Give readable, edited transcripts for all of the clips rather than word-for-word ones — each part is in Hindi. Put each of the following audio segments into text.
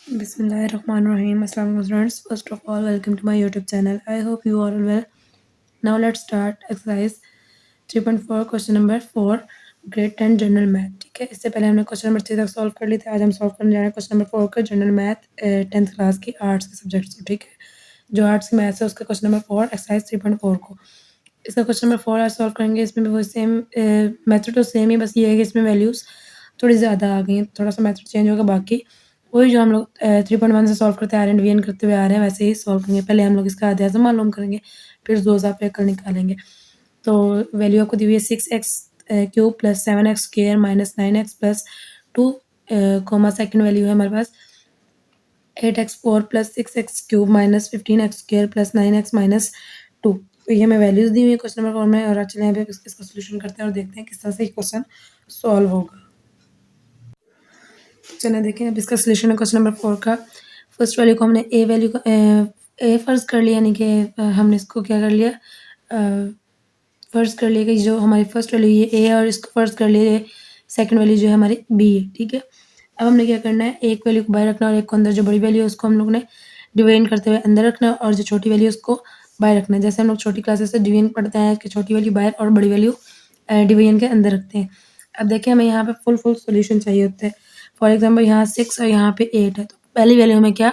Bismillahirrahmanirrahim. Assalamu friends. First of all, welcome to my YouTube channel. I hope you are well. Now let's start exercise 3.4 question number 4 grade 10 general math. ठीक है, इससे पहले हमने क्वेश्चन नंबर 3 तक सॉल्व कर लिए थे। आज हम सॉल्व करने जा रहे हैं क्वेश्चन नंबर 4 का जनरल मैथ 10th क्लास की आर्ट्स के सब्जेक्ट्स को। ठीक है, जो आर्ट्स की मैथ्स है उसका क्वेश्चन नंबर 4 एक्सरसाइज 3.4 को इसका क्वेश्चन नंबर 4 आज सॉल्व करेंगे। इसमें भी वो सेम मेथड तो सेम ही, बस ये है कि इसमें वैल्यूज़ थोड़ी ज़्यादा आ गई हैं, थोड़ा सा मेथड चेंज होगा। बाकी वही जो हम लोग 3.1 से सॉल्व करते आ रहे हैं, डिवीजन करते हुए आ रहे हैं, वैसे ही सॉल्व करेंगे। पहले हम लोग इसका आधा मालूम करेंगे, फिर 2 इज़ाफ़े कर निकालेंगे। तो वैल्यू आपको दी हुई है 6x cube plus 7x square minus 9x plus 2 comma second value है हमारे पास 8x4 plus 6x cube minus 15x square plus 9x minus 2। तो ये हमें वैल्यूज़ दी हुई है क्वेश्चन नंबर 4 में। और चलिए यहाँ पे इसका सोल्यूशन करते हैं और देखते हैं किस तरह से ये क्वेश्चन सॉल्व होगा। चलिए देखें अब इसका सोल्यूशन है क्वेश्चन नंबर 4 का। फर्स्ट वैल्यू को हमने ए वैल्यू को ए फ़र्ज़ कर लिया, यानी कि हमने इसको क्या कर लिया, फ़र्ज़ कर लिया कि जो हमारी फर्स्ट वैल्यू ये ए है और इसको फ़र्ज़ कर लिया सेकंड वैल्यू जो है हमारी बी है। ठीक है, अब हमने क्या करना है, एक वैल्यू को बाहर रखना और एक को अंदर। जो बड़ी वैल्यू है उसको हम लोग ने डिवीजन करते हुए अंदर रखना है और जो छोटी वैल्यू है उसको बाहर रखना है। जैसे हम लोग छोटी क्लासेस से डिवीजन पढ़ते हैं कि छोटी वैल्यू बाहर और बड़ी वैल्यू डिवीजन के अंदर रखते हैं। अब देखिए हमें यहाँ पे फुल सॉल्यूशन चाहिए होता है। फॉर एग्जांपल यहाँ 6 और यहाँ पे 8 है, तो पहली वैल्यू हमें क्या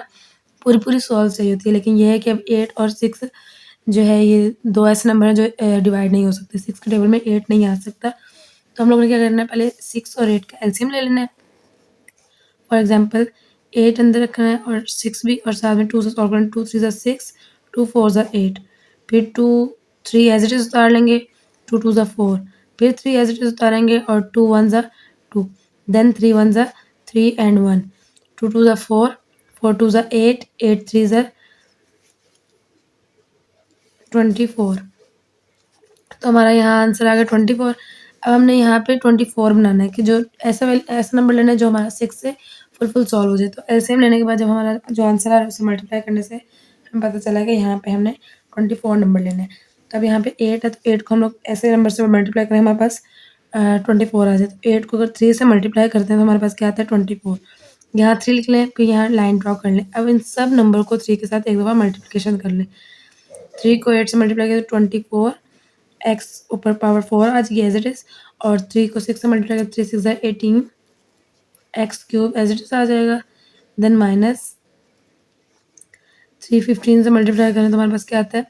पूरी सॉल्व चाहिए होती है। लेकिन ये है कि अब 8 और 6 जो है ये दो ऐसे नंबर हैं जो डिवाइड नहीं हो सकते। 6 के टेबल में 8 नहीं आ सकता, तो हम लोग ने क्या करना है, पहले 6 और 8 का एलसीएम ले लेना है। फॉर एग्जांपल 8 अंदर रखना है और 6 भी, और साथ में 2 से सॉल्व करना है। 2 3 ज़ा 6, 2 4 ज़ा 8, फिर 2 3 एज इट इज़ उतार लेंगे, 2 2 ज़ा 4, फिर 3 एज इट इज़ उतारेंगे और 2 1 ज़ा 2, देन 3 1 ज़ा 3 एंड 1, 2 2 ज़ा 4, 4 2 ज़ा 8, 8 3 ज़ा 24। तो हमारा यहाँ आंसर आ गया 24। अब हमने यहाँ पे 24 बनाना है कि जो ऐसा नंबर लेना है जो हमारा 6 से फुल सॉल्व हो जाए। तो एलसीएम लेने के बाद जब हमारा जो आंसर आ रहा है उसे मल्टीप्लाई करने से हमें पता चला कि यहाँ पे हमने 24 नंबर लेना है। तो अब यहाँ पे 8 है, तो 8 को हम लोग ऐसे नंबर से मल्टीप्लाई करें, हमारे पास 24 आ जाए। तो 8 को अगर 3 से मल्टीप्लाई करते हैं तो हमारे पास क्या आता है 24। यहाँ 3 लिख लें, फिर यहाँ लाइन ड्रॉ कर लें। अब इन सब नंबर को 3 के साथ एक दफ़ा मल्टीप्लिकेशन कर लें। 3 को 8 से मल्टीप्लाई किया तो 24, एक्स ऊपर पावर 4 आ जाएगी एज इट इज़, और 3 को 6 से मल्टीप्लाई करें, 3 6 18, x cube as it is आ जाएगा। देन माइनस 3 15 से मल्टीप्लाई करें तो हमारे पास क्या आता है।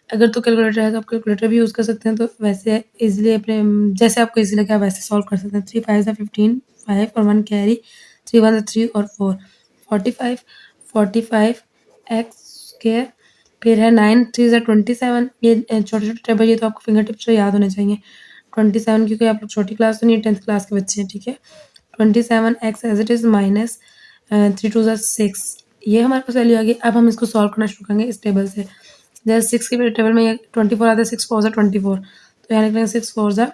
अगर तो कैलकुलेटर है तो आप कैलकुलेटर भी यूज़ कर सकते हैं, तो वैसे इजीली अपने जैसे आपको इजी लगे आप वैसे सॉल्व कर सकते हैं। 3 5 ज़ा 15, 5 और 1 कैरी, 3 1 ज़ा 3 और 4, 45 एक्स स्क्वायर। फिर है 9 3 ज़ा 27। ये छोटे टेबल, ये तो आपको फिंगर टिप्स से याद होने चाहिए। 27 क्योंकि आप लोग छोटी क्लास तो नहीं है, 10th क्लास के बच्चे हैं। ठीक है, 27 x as it is minus 3 2 ज़ा 6। ये हमारे पास वैल्यू आ गई। अब हम इसको सॉल्व करना शुरू करेंगे इस टेबल से। जैसे 6 के टेबल में ये 24 आता है, 6 4 ज़ा 24, तो यहाँ लिखेंगे 6 4 ज़ा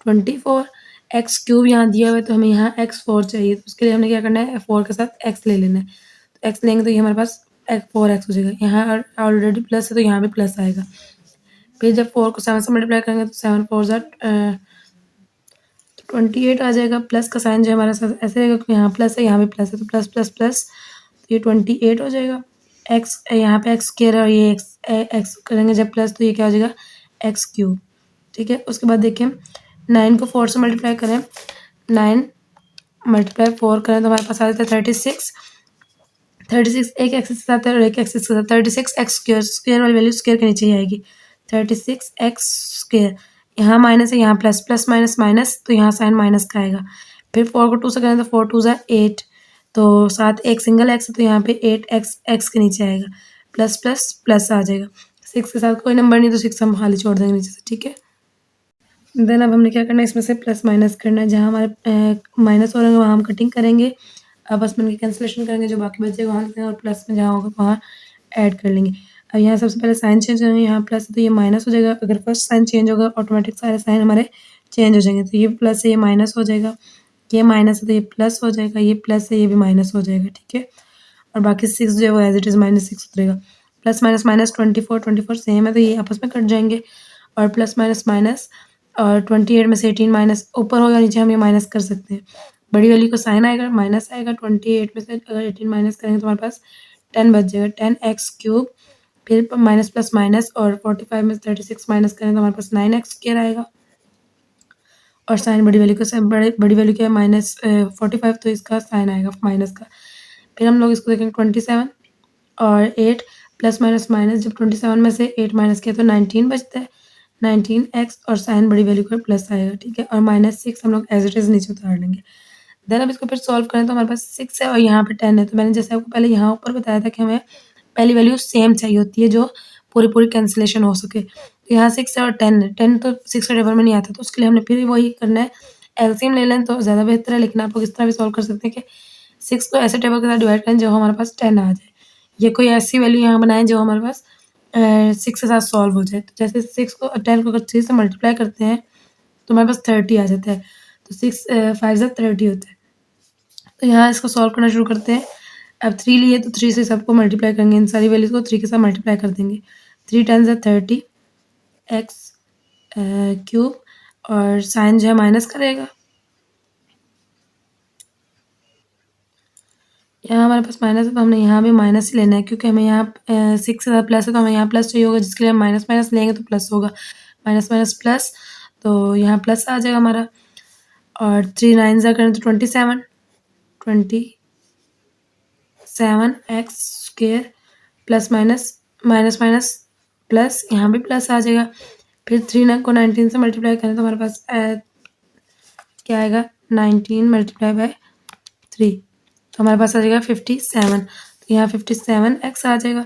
24। एक्स क्यूब यहाँ दिया हुआ है तो हमें यहाँ एक्स 4 चाहिए, तो उसके लिए हमने क्या करना है, 4 के साथ एक्स ले लेना है। तो एक्स लेंगे तो ये हमारे पास 4x हो जाएगा। यहाँ ऑलरेडी प्लस है तो यहाँ भी प्लस आएगा। फिर जब 4 को 7 से मल्टीप्लाई करेंगे तो 7 4 ज़ा 28 आ जाएगा। प्लस का साइन जो हमारे साथ ऐसे रहेगा क्योंकि यहाँ प्लस है, यहाँ भी प्लस है, तो प्लस प्लस प्लस, तो ये 28 हो जाएगा। एक्स यहाँ पे एक्स स्क्वायर और ये एक्स करेंगे जब प्लस, तो ये क्या हो जाएगा एक्स क्यूब। ठीक है, उसके बाद देखिए 9 को 4 से मल्टीप्लाई करें, 9 मल्टीप्लाई 4 करें तो हमारे पास आ जाता है 36। 36 एक एक्सिस के साथ है और एक एक्सिस के साथ, 36 एक्स स्क्वायर, स्क्वायर वाली वैल्यू स्क्वायर के नीचे ही आएगी। 36 एक्स स्क्वायर, यहाँ माइनस है, यहाँ प्लस, प्लस माइनस माइनस, तो यहाँ साइन माइनस का आएगा। फिर 4 को 2 से करें तो 4 2 ज़ा 8, तो साथ एक सिंगल एक्स है तो यहाँ पे 8 एक्स एक्स के नीचे आएगा। प्लस प्लस प्लस आ जाएगा। 6 के साथ कोई नंबर नहीं तो 6 हम खाली छोड़ देंगे नीचे से। ठीक है, देन अब हमने क्या करना है, इसमें से प्लस माइनस करना है। जहाँ हमारे माइनस हो रहे हैं वहाँ हम कटिंग करेंगे, आपस में कैंसिलेशन करेंगे, जो बाकी बचेगा वहाँ लिखेंगे और प्लस में जहाँ होगा वहाँ ऐड कर लेंगे। अब यहाँ सबसे पहले साइन चेंज करेंगे, यहाँ प्लस है तो ये माइनस हो जाएगा। अगर फर्स्ट साइन चेंज होगा ऑटोमेटिक सारे साइन हमारे चेंज हो जाएंगे। तो ये प्लस है ये माइनस हो जाएगा, ये माइनस है तो ये प्लस हो जाएगा, ये प्लस है ये भी माइनस हो जाएगा। ठीक है, और बाकी 6 जो है वो एज इट इज़ -6 उतरेगा। प्लस माइनस माइनस 24 सेम है तो ये आपस में कट जाएंगे, और प्लस माइनस माइनस, और 28 में से 18 माइनस ऊपर होगा नीचे हम ये माइनस कर सकते हैं। बड़ी वैल्यू का साइन आएगा, माइनस आएगा, 28 में से अगर 18 माइनस करेंगे तो हमारे पास 10 बच जाएगा, 10x³ फिर माइनस प्लस माइनस और 45 में से 36 माइनस करेंगे तो हमारे पास 9x² आएगा और साइन बड़ी वैल्यू का बड़ी वैल्यू क्या है माइनस 45 तो इसका साइन आएगा माइनस का। फिर हम लोग इसको देखेंगे 27 और 8 प्लस माइनस माइनस, जब 27 में से 8 माइनस किया तो 19 बचता है, 19x और साइन बड़ी वैल्यू का प्लस आएगा, ठीक है, और -6 हम लोग एज इट इज़ नीचे उतार लेंगे। देन अब इसको फिर सॉल्व करें तो हमारे पास 6 है और यहाँ पे 10 है, तो मैंने जैसे आपको पहले यहाँ ऊपर बताया था कि हमें पहली वैल्यू सेम चाहिए होती है जो पूरी कैंसिलेशन हो सके। तो यहाँ 6 है और 10 है, 10 तो 6 के टेबल में नहीं आता, तो उसके लिए हमने फिर वही करना है, एलसीएम ले लें तो ज़्यादा बेहतर है, लेकिन आप लोग इस तरह भी सॉल्व कर सकते हैं कि 6 को ऐसे टेबल के साथ डिवाइड करें जो हमारे पास 10 आ जाए, या कोई ऐसी वैल्यू यहाँ बनाएं जो हमारे पास 6 के साथ सॉल्व हो जाए। तो जैसे 6 को 10 को अगर 3 से मल्टीप्लाई करते हैं तो हमारे पास 30 आ जाता है, तो 6 5 ज़ा 30 होता है। तो यहाँ इसको सॉल्व करना शुरू करते हैं। अब 3 लिए तो 3 से सबको मल्टीप्लाई करेंगे, इन सारी वैल्यूज़ को 3 के साथ मल्टीप्लाई कर देंगे। 3 10 ज़ा 30 x³ और साइन जो है माइनस करेगा। यहाँ हमारे पास माइनस है तो हमने यहाँ भी माइनस ही लेना है, क्योंकि हमें यहाँ 6 के साथ प्लस है तो हमें यहाँ प्लस चाहिए होगा, जिसके लिए हम माइनस माइनस लेंगे तो प्लस होगा, माइनस माइनस प्लस, तो यहाँ प्लस आ जाएगा हमारा। और 3 9 ज़ा करें तो 27 27x² plus minus minus minus plus, यहाँ भी प्लस आ जाएगा। फिर 3 को 19 से मल्टीप्लाई करें तो हमारे पास क्या आएगा, 19 मल्टीप्लाई बाय 3, तो हमारे पास आ जाएगा 57, तो यहाँ 57x आ जाएगा।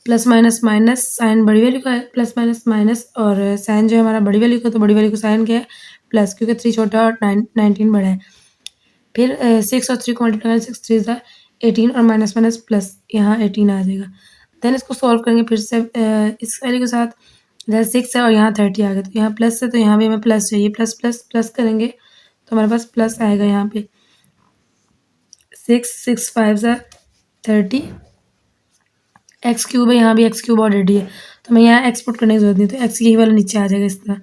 प्लस माइनस माइनस, साइन बड़ी वैल्यू का है, प्लस माइनस माइनस, और साइन जो है हमारा बड़ी वैल्यू का, तो बड़ी वैल्यू का साइन क्या है प्लस, क्योंकि 3 छोटा और 19 बड़ा है। फिर 6 और 3 को मल्टीप्लाई करें, 6 3 ज़ा 18 और माइनस माइनस प्लस, यहाँ 18 आ जाएगा। देन इसको सॉल्व करेंगे फिर से इस वैल्यू के साथ, जैसे 6 है और यहाँ 30 आ गया, तो यहाँ प्लस है तो यहाँ भी हमें प्लस चाहिए, प्लस प्लस प्लस करेंगे तो हमारे पास प्लस आएगा। यहाँ पे 6 6 5 ज़ा 30 x³ है, यहाँ भी x³ ऑलरेडी है तो हमें यहाँ एक्सपोर्ट करने की जरूरत नहीं, तो x यही वाला नीचे आ जाएगा इस तरह।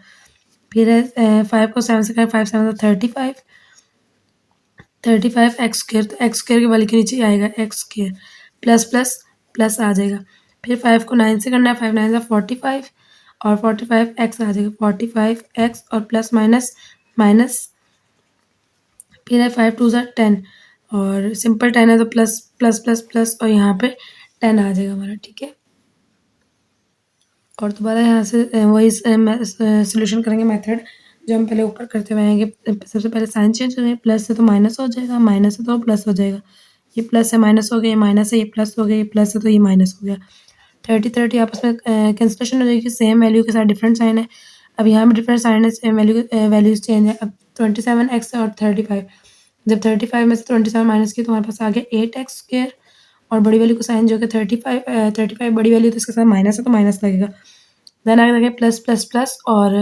फिर 5 को 7 से करें, 5 7 ज़ा 35 x², तो x² के वाले के नीचे आएगा x² प्लस प्लस प्लस आ जाएगा। फिर 5 को 9 से करना है, 5 9 ज़ा 45 और 45x आ जाएगा, 45x और प्लस माइनस माइनस, फिर है 5 2 ज़ा 10 और सिंपल 10 है तो प्लस प्लस प्लस प्लस और यहाँ पे 10 आ जाएगा हमारा, ठीक है। और दोबारा यहाँ से वही सोल्यूशन करेंगे मेथड जो हम पहले ऊपर करते हुए आएंगे। सबसे पहले साइन चेंज करेंगे, प्लस है तो माइनस हो जाएगा, माइनस है तो प्लस हो जाएगा, ये प्लस है माइनस हो गया, ये माइनस है ये प्लस हो गया, ये प्लस है तो ये माइनस हो गया। 30 30 आपस में कैंसिलेशन हो जाएगी, सेम वैल्यू के साथ डिफरेंट साइन है। अब यहाँ भी डिफरेंट साइन है, सेम वैल्यूज चेंज है। अब 27x और 35, जब 35 में से 27 माइनस की तो हमारे पास आ गया 8x² और बड़ी वैल्यू को साइन जो कि 35 बड़ी वैल्यू तो इसके साथ माइनस है तो माइनस लगेगा। देन आगे देखें प्लस प्लस प्लस, और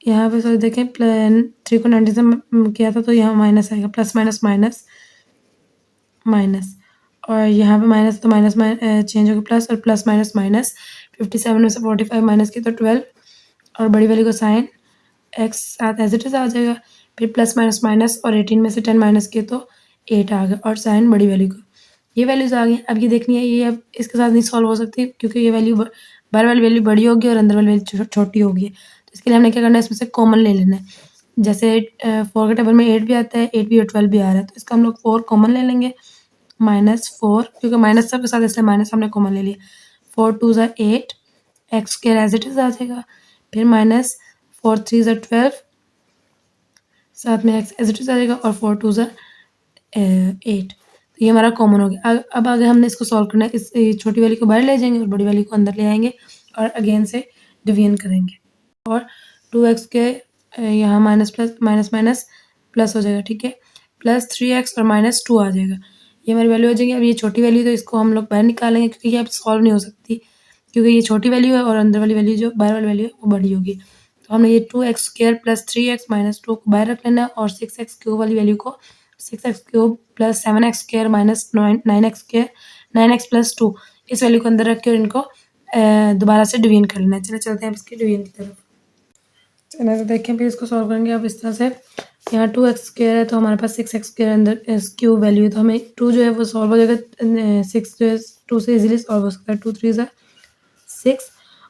यहाँ पे सॉरी देखें 3 को 90 से किया था तो यहाँ माइनस आएगा, प्लस माइनस माइनस माइनस, और यहाँ पे माइनस तो माइनस चेंज होगा प्लस, और प्लस माइनस माइनस, 57 में से 45 माइनस की तो 12 और बड़ी वैल्यू को साइन x साथ एज इट इज आ जाएगा। फिर प्लस माइनस माइनस और 18 में से 10 माइनस किए तो 8 आ गया और साइन बड़ी वैल्यू का, ये वैल्यूज आ गई। अब ये देखनी है ये अब इसके साथ नहीं सॉल्व हो सकती, क्योंकि ये वैल्यू बाहर वाली वैल्यू बड़ी होगी और अंदर वाली वैल्यू छोटी होगी, तो इसके लिए हमने क्या करना है, इसमें से कॉमन ले लेना है। जैसे 4 के टेबल में 8 भी आता है, 8 भी और 12 भी आ रहा है, तो इसका हम लोग 4 कॉमन ले लेंगे, -4, क्योंकि माइनस सब के साथ इसलिए माइनस हमने कॉमन ले लिया। 4 2 ज़ा 8 x² एज इट इज आ जाएगा, फिर माइनस 4 3 ज़ा 12 साथ में x एज इट इज आ जाएगा, और 4 2 ज़ा 8, तो ये हमारा कॉमन हो गया। अब आगे हमने इसको सॉल्व करना है, इस छोटी वाली को बाहर ले जाएंगे और बड़ी वाली को अंदर ले आएंगे और अगेन से डिवीजन करेंगे, और 2x के यहाँ minus plus minus minus plus हो जाएगा, ठीक है, प्लस 3x और -2 आ जाएगा, ये हमारी वैल्यू हो जाएगी। अब ये छोटी वैल्यू तो इसको हम लोग बाहर निकालेंगे, क्योंकि ये अब सॉल्व नहीं हो सकती, क्योंकि ये छोटी वैल्यू है और अंदर वाली वैल्यू जो बाहर वाली वैल्यू है वो बड़ी होगी। तो हमने ये 2x² प्लस 3x -2 को बाहर रख लेना है, और 6x³ वाली वैल्यू को 6x³ plus 7x² minus 9x² 9x plus 2 इस वैल्यू को अंदर रख के और इनको दोबारा से डिवीजन कर लेना है। चलिए चलते हैं अब इसके डिवीजन की तरफ। चलिए तो देखें फिर इसको सॉल्व करेंगे अब इस तरह से। यहाँ 2x स्क्वायर है तो हमारे पास 6x स्क्वायर अंदर क्यूब वैल्यू है, तो हमें 2 जो है वो सॉल्व हो जाएगा। 6 जो है 2 से इजीली सॉल्व हो सकता है। 2 3 6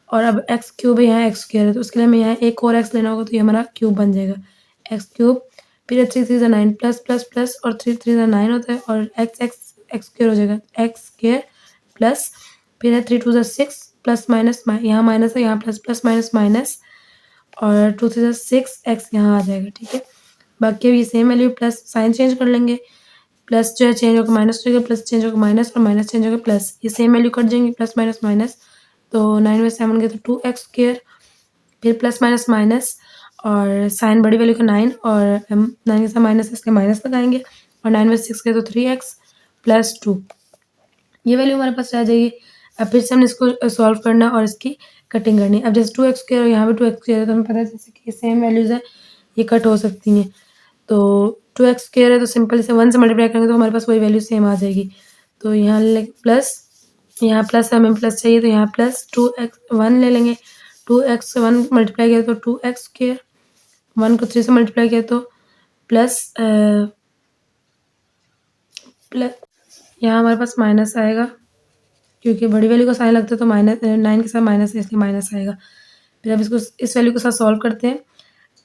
और अब x क्यूब है, यहाँ x स्क्वायर है तो उसके लिए हमें यहाँ एक और x लेना होगा, तो ये हमारा क्यूब बन जाएगा x क्यूब। फिर 3 3 9 प्लस प्लस प्लस और 3 3 9 होता है और x स्क्वायर हो जाएगा x स्क्वायर प्लस फिर है 3 2 6 प्लस माइनस यहाँ माइनस है, यहाँ प्लस प्लस माइनस माइनस और 2 3 6 x यहाँ आ जाएगा। ठीक है, बाकी अब ये same value plus sign change कर लेंगे। प्लस जो है चेंज होकर माइनस हो जाएगा, प्लस चेंज होकर माइनस और माइनस चेंज होकर प्लस, ये सेम वैल्यू कट जाएंगे प्लस माइनस माइनस। तो 9 में 7 गए तो 2x स्क्वायर फिर प्लस माइनस माइनस और साइन बड़ी वैल्यू का 9 और 9 के साथ माइनस इसके माइनस लगाएंगे और 9 में 6 गए तो 3x प्लस 2, ये वैल्यू हमारे पास रह जाएगी। अब फिर से हमने इसको सॉल्व करना है और इसकी कटिंग करनी है। अब जैसे 2x स्क्वायर और यहाँ पे 2x स्क्वायर है तो हमें पता है जैसे कि सेम वैल्यूज़ है ये कट हो सकती हैं। तो 2x स्क्वायर है तो सिंपल से 1 से मल्टीप्लाई करेंगे तो हमारे पास वही वैल्यू सेम आ जाएगी। तो यहाँ प्लस, यहाँ प्लस हमें प्लस चाहिए तो यहाँ प्लस 2x 1 ले लेंगे। 2x से 1 मल्टीप्लाई किया तो 2x स्क्वायर, 1 को 3 से मल्टीप्लाई किया तो प्लस प्लस यहाँ हमारे पास माइनस आएगा क्योंकि बड़ी वैल्यू का साइन लगता है तो माइनस 9 के साथ माइनस है इसलिए माइनस आएगा। फिर अब इसको इस वैल्यू के साथ सॉल्व करते हैं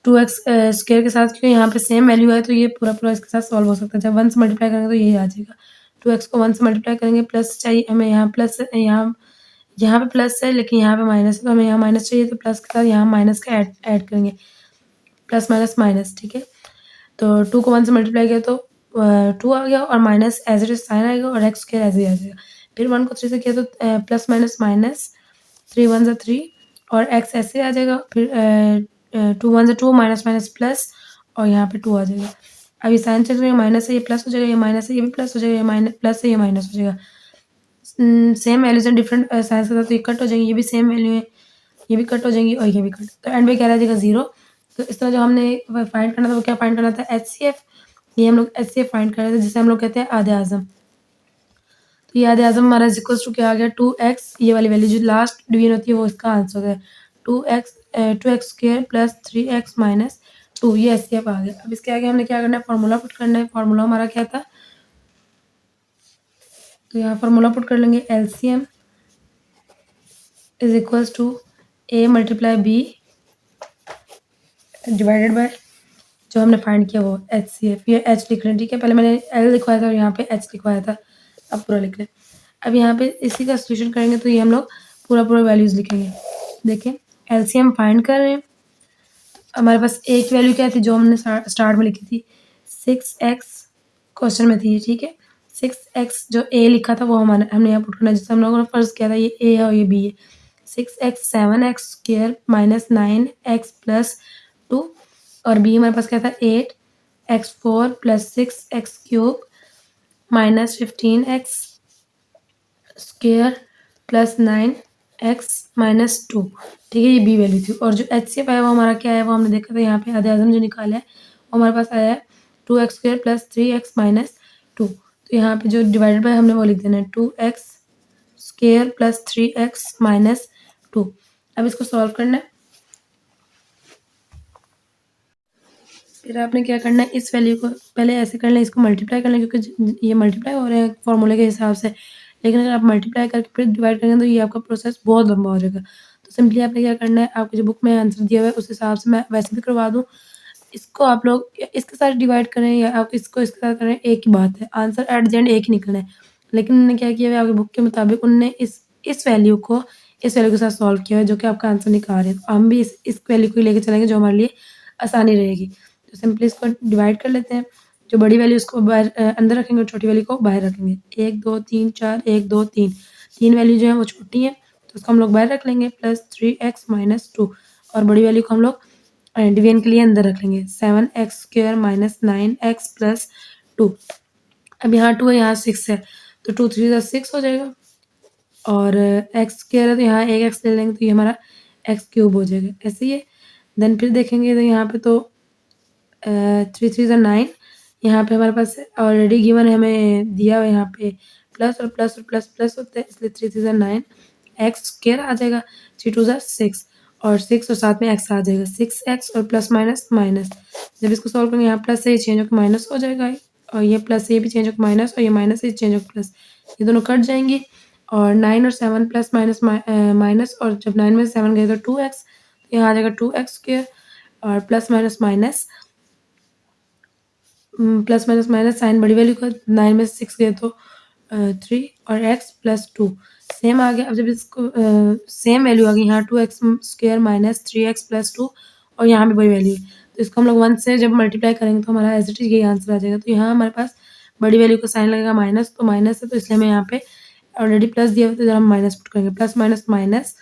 2x स्क्वायर के साथ, क्योंकि यहाँ पे सेम वैल्यू है तो ये पूरा पूरा इसके साथ सॉल्व हो सकता है। जब 1 से मल्टीप्लाई करेंगे तो यही आ जाएगा। 2x को 1 से मल्टीप्लाई करेंगे प्लस चाहिए हमें, यहाँ प्लस यहाँ पे प्लस है लेकिन यहाँ पे माइनस है तो हमें यहाँ माइनस चाहिए तो प्लस के साथ यहाँ माइनस का ऐड करेंगे, प्लस माइनस माइनस। ठीक है, तो 2 को 1 से मल्टीप्लाई किया तो 2 आ गया और minus as it is sign आएगा और x स्क्वायर ऐसे ही आ जाएगा। फिर 1 को 3 से किया तो प्लस माइनस माइनस 3 1 से 3 और x ऐसे आ जाएगा। फिर 2 1 से 2 माइनस माइनस प्लस और यहाँ पे 2 आ जाएगा। अब ये साइन चेंज करेंगे, माइनस है ये प्लस हो जाएगा, ये माइनस है ये भी प्लस हो जाएगा, ये माइनस प्लस है ये माइनस हो जाएगा। सेम वैल्यूज हैं डिफरेंट साइंस के साथ तो ये कट हो जाएंगी, ये भी सेम वैल्यू है ये भी कट हो जाएंगी और ये भी कट, तो एंड में क्या रह जाएगा 0। तो इस तरह जो हमने फाइंड करना था वो क्या फाइंड करना था HCF, ये हम लोग HCF फाइंड कर रहे थे जिसे हम लोग कहते हैं आधे आज़म। तो ये आधे आज़म हमारा इक्वल्स टू क्या आ गया 2x, ये वाली वैल्यू जो लास्ट डिवीजन होती है वो इसका आंसर हो गया 2x square plus 3x minus 2, ये HCF आ गया। अब इसके आगे हमने क्या करना है फार्मूला पुट करना है। फार्मूला हमारा क्या था, तो यहाँ फार्मूला पुट कर लेंगे LCM is equals to A multiply B divided by जो हमने फाइंड किया वो HCF, ये H लिख लें। ठीक है, पहले मैंने L लिखवाया था और यहाँ पे H लिखवाया था, अब पूरा लिख लें। अब यहाँ पे इसी का सॉल्यूशन करेंगे तो ये हम लोग पूरा पूरा वैल्यूज़ लिखेंगे। देखें LCM फाइंड कर रहे हैं, हमारे पास एक वैल्यू क्या थी जो हमने स्टार्ट में लिखी थी 6x, क्वेश्चन में थी। ठीक है, 6x जो A लिखा था वो हमने यहाँ पुट करना है, जिससे हम लोगों ने फर्ज किया था ये A है और ये B है। 6x 7x square minus 9x plus 2 और B हमारे पास क्या था 8x4 plus 6x cube minus 15x square plus 9x minus 2। ठीक है, ये B वैल्यू थी और जो HCF आया वो हमारा क्या है वो हमने देखा था यहाँ पे आधे आज़म जो निकाला है वो हमारे पास आया है 2x square plus 3x minus 2। तो यहाँ पे जो डिवाइडेड बाय हमने वो लिख देना है 2x square plus 3x minus 2। अब इसको सॉल्व करना है। फिर आपने क्या करना है इस वैल्यू को पहले ऐसे करना है, इसको मल्टीप्लाई करना है क्योंकि ये मल्टीप्लाई हो रहे हैं फॉर्मूले के हिसाब से, लेकिन अगर आप मल्टीप्लाई करके फिर डिवाइड करेंगे तो ये आपका प्रोसेस बहुत लंबा हो जाएगा। तो सिंपली आपने क्या करना है, आपको जो बुक में आंसर दिया हुआ है उस हिसाब से मैं वैसे भी करवा दूँ, इसको आप लोग इसके साथ डिवाइड करें या आप इसको इसके साथ करें एक ही बात है, आंसर एट द एंड एक ही निकलना है। लेकिन उन्होंने क्या किया है आपकी बुक के मुताबिक उनने इस वैल्यू को इस वैल्यू के साथ सॉल्व किया है जो कि आपका आंसर निकाल रहे हैं। तो हम भी इस वैल्यू को लेके चलेंगे जो हमारे लिए आसानी रहेगी। तो सिंपली इसको डिवाइड कर लेते हैं, जो बड़ी वैल्यू उसको बाहर अंदर रखेंगे और छोटी वैल्यू को बाहर रखेंगे। 1 2 3 4 1 2 3 तीन वैल्यू जो है वो छोटी है तो उसको हम लोग बाहर रख लेंगे प्लस 3x माइनस 2 और बड़ी वैल्यू को हम लोग डिवीजन के लिए अंदर रख लेंगे 7x square minus 9x plus 2। अब यहाँ 2 है यहाँ 6 है तो 2 3 6 हो जाएगा और x स्क्वायर है तो यहाँ एक x ले लेंगे तो ये हमारा x क्यूब हो जाएगा। ऐसे ही है। देन फिर देखेंगे तो यहाँ पे तो 3 3 9, यहाँ पे हमारे पास ऑलरेडी गिवन है, हमें दिया हुआ यहाँ पे प्लस और प्लस और प्लस प्लस होते हैं इसलिए 3 3 9 x स्क्वायर आ जाएगा, 3 2 6 और 6 और साथ में एक्स आ जाएगा, 6x और प्लस माइनस माइनस। जब इसको सॉल्व करेंगे यहाँ प्लस से ये चेंज होकर माइनस हो जाएगा और ये प्लस से ये भी चेंज होकर माइनस और ये माइनस से चेंज होकर प्लस, ये दोनों कट जाएंगे और 9 और 7 प्लस माइनस माइनस, और जब 9 में से 7 गए तो 2x, यहाँ आ जाएगा 2x² और plus minus minus, plus minus minus sign बड़ी वैल्यू का, 9 में से 6 गए तो 3 और x प्लस 2 सेम आ गया। अब जब इसको सेम वैल्यू आ गई यहाँ 2x² माइनस 3x प्लस 2 और यहाँ भी वही वैल्यू है, तो इसको हम लोग 1 से जब मल्टीप्लाई करेंगे तो हमारा एज इट इज यही आंसर आ जाएगा। तो यहाँ हमारे पास बड़ी वैल्यू का साइन लगेगा माइनस, तो माइनस है तो इसलिए हमें यहाँ पे ऑलरेडी प्लस दिया हुआ, तो जब हम माइनस पुट करेंगे प्लस माइनस माइनस,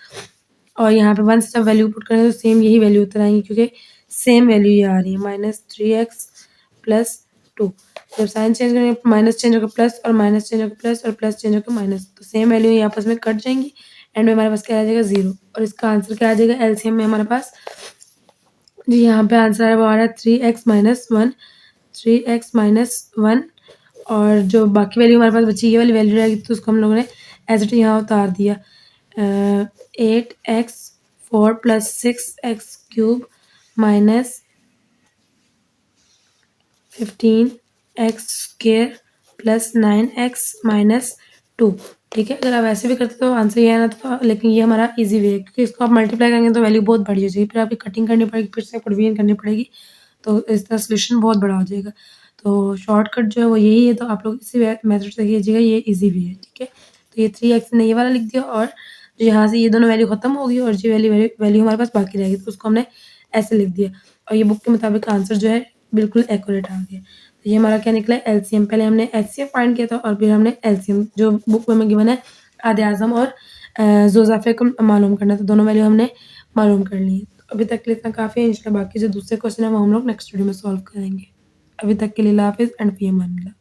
और यहाँ पे 1 से जब वैल्यू पुट करेंगे तो सेम यही वैल्यू उतर आएंगी क्योंकि सेम वैल्यू ये आ रही है -3x प्लस 2। जब साइन चेंज करेंगे माइनस चेंज होगा प्लस और माइनस चेंज होगा प्लस और प्लस चेंज होगा माइनस, तो सेम वैल्यू ये आपस में कट जाएंगी। एंड में हमारे पास क्या आ जाएगा 0, और इसका आंसर क्या आ जाएगा एलसीएम में हमारे पास, जी यहाँ पे आंसर है वो आ रहा है 3x माइनस 1, 3x माइनस 1, और जो बाकी वैल्यू हमारे पास बची ये वाली वैल्यू रहेगी तो उसको हम लोगों ने एज इट यहाँ उतार दिया, 8x4 plus 6x³ minus 15x² plus 9x minus 2। ठीक है, अगर आप ऐसे भी करते तो आंसर ये आना था, लेकिन ये हमारा इजी वे है क्योंकि इसको आप मल्टीप्लाई करेंगे तो वैल्यू बहुत बड़ी हो जाएगी, फिर आपकी कटिंग करनी पड़ेगी, फिर से आपको डिवीजन करनी पड़ेगी, तो इसका सोल्यूशन बहुत बड़ा हो जाएगा। तो शॉर्टकट जो है वो यही है, तो आप लोग इसी मेथड से कीजिएगा, ये इजी वे है। ठीक है, तो ये 3x ने ये वाला लिख दिया और जो यहाँ से ये दोनों वैल्यू खत्म होगी और जो वैल्यू हमारे पास बाकी रहेगी तो उसको हमने ऐसे लिख दिया, और ये बुक के मुताबिक आंसर जो है बिल्कुल एक्यूरेट आ गया। तो ये हमारा क्या निकला एलसीएम, पहले हमने एचसीएफ फाइंड किया था और फिर हमने एलसीएम जो बुक में गिवन है आदे आजम और जोजाफे को मालूम करना, तो दोनों वैल्यू हमने मालूम कर ली। तो अभी तक के लिए इतना काफ़ी है, इंशाल्लाह बाकी जो दूसरे क्वेश्चन है वो हम लोग नेक्स्ट वीडियो में सॉल्व करेंगे। अभी तक के लिए अल्लाह हाफिज़ एंड फी अमान अल्लाह।